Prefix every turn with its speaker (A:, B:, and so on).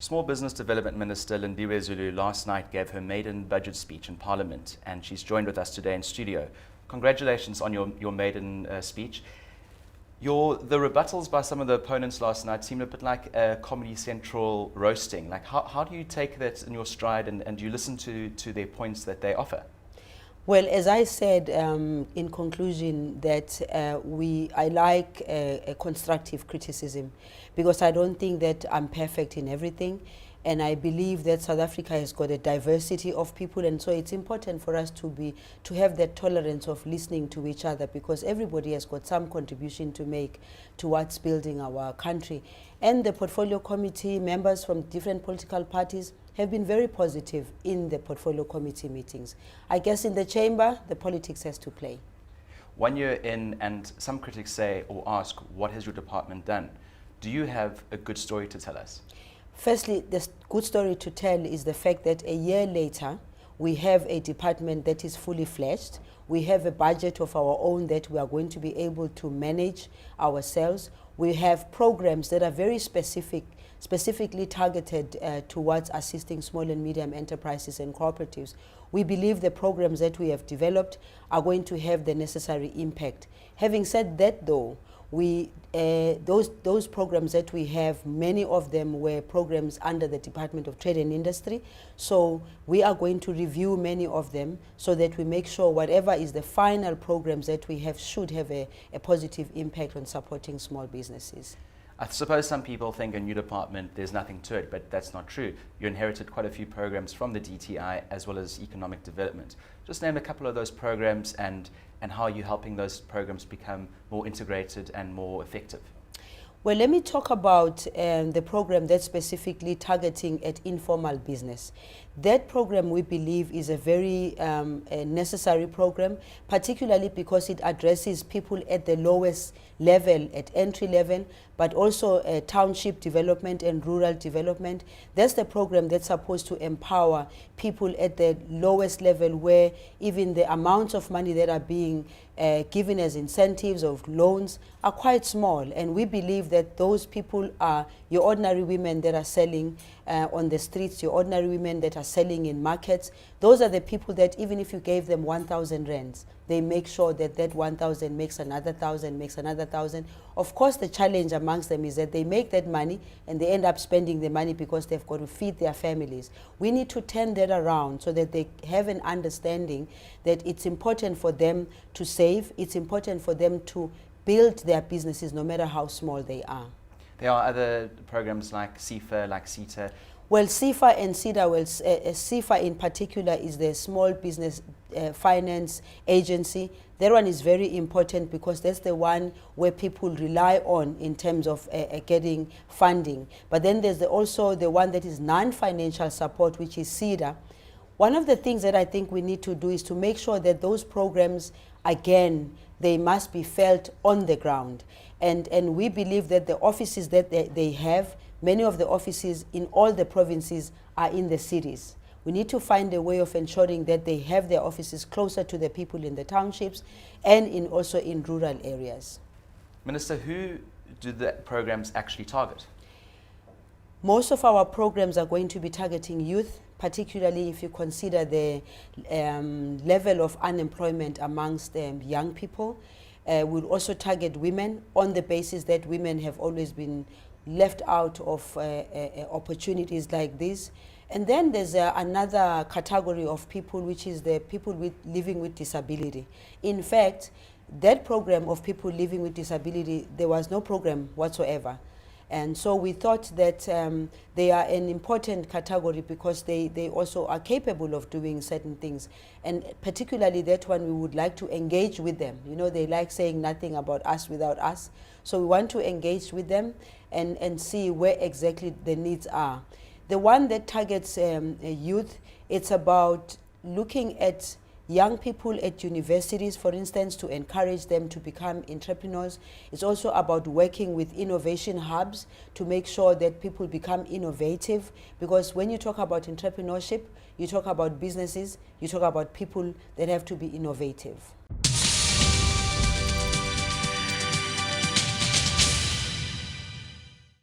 A: Small Business Development Minister Lindiwe Zulu last night gave her maiden budget speech in Parliament, and she's joined with us today in studio. Congratulations on your maiden speech. The rebuttals by some of the opponents last night seemed a bit like a Comedy Central roasting. Like, how do you take that in your stride, and do you listen to their points that they offer?
B: Well, as I said in conclusion, that I like a constructive criticism, because I don't think that I'm perfect in everything, and I believe that South Africa has got a diversity of people, and so it's important for us to have that tolerance of listening to each other, because everybody has got some contribution to make towards building our country. And the Portfolio Committee members from different political parties have been very positive in the Portfolio Committee meetings. I guess in the chamber, the politics has to play.
A: 1 year in, and some critics say or ask, what has your department done? Do you have a good story to tell us?
B: Firstly, the good story to tell is the fact that a year later, we have a department that is fully fledged. We have a budget of our own that we are going to be able to manage ourselves. We have programs that are very specifically targeted towards assisting small and medium enterprises and cooperatives. We believe the programs that we have developed are going to have the necessary impact. Having said that, though, those programs that we have, many of them were programs under the Department of Trade and Industry. So we are going to review many of them so that we make sure whatever is the final programs that we have should have a positive impact on supporting small businesses.
A: I suppose some people think a new department, there's nothing to it, but that's not true. You inherited quite a few programs from the DTI as well as economic development. Just name a couple of those programs and how you're helping those programs become more integrated and more effective.
B: Well, let me talk about the program that's specifically targeting at informal business. That program, we believe, is a very necessary program, particularly because it addresses people at the lowest level, at entry level, but also township development and rural development. That's the program that's supposed to empower people at the lowest level, where even the amounts of money that are being given as incentives of loans are quite small. And we believe that those people are your ordinary women that are selling on the streets, your ordinary women that are selling in markets. Those are the people that even if you gave them 1,000 rands, they make sure that that 1,000 makes another 1,000, makes another 1,000. Of course, the challenge amongst them is that they make that money and they end up spending the money because they've got to feed their families. We need to turn that around so that they have an understanding that it's important for them to save, it's important for them to build their businesses no matter how small they are.
A: There are other programs like CIFA, like CETA.
B: Well, CIFA and CETA, CIFA in particular is the Small Business Finance Agency. That one is very important because that's the one where people rely on in terms of getting funding. But then there's also the one that is non-financial support, which is CETA. One of the things that I think we need to do is to make sure that those programs, again, they must be felt on the ground. And we believe that the offices that they have, many of the offices in all the provinces are in the cities. We need to find a way of ensuring that they have their offices closer to the people in the townships and also in rural areas.
A: Minister, who do the programs actually target?
B: Most of our programs are going to be targeting youth, particularly if you consider the level of unemployment amongst young people. We'll also target women on the basis that women have always been left out of opportunities like this. And then there's another category of people, which is the people living with disability. In fact, that program of people living with disability, there was no program whatsoever. And so we thought that they are an important category because they also are capable of doing certain things. And particularly that one, we would like to engage with them. You know, they like saying nothing about us without us. So we want to engage with them and see where exactly the needs are. The one that targets youth, it's about looking at young people at universities, for instance, to encourage them to become entrepreneurs. It's also about working with innovation hubs to make sure that people become innovative, because when you talk about entrepreneurship, you talk about businesses, you talk about people that have to be innovative.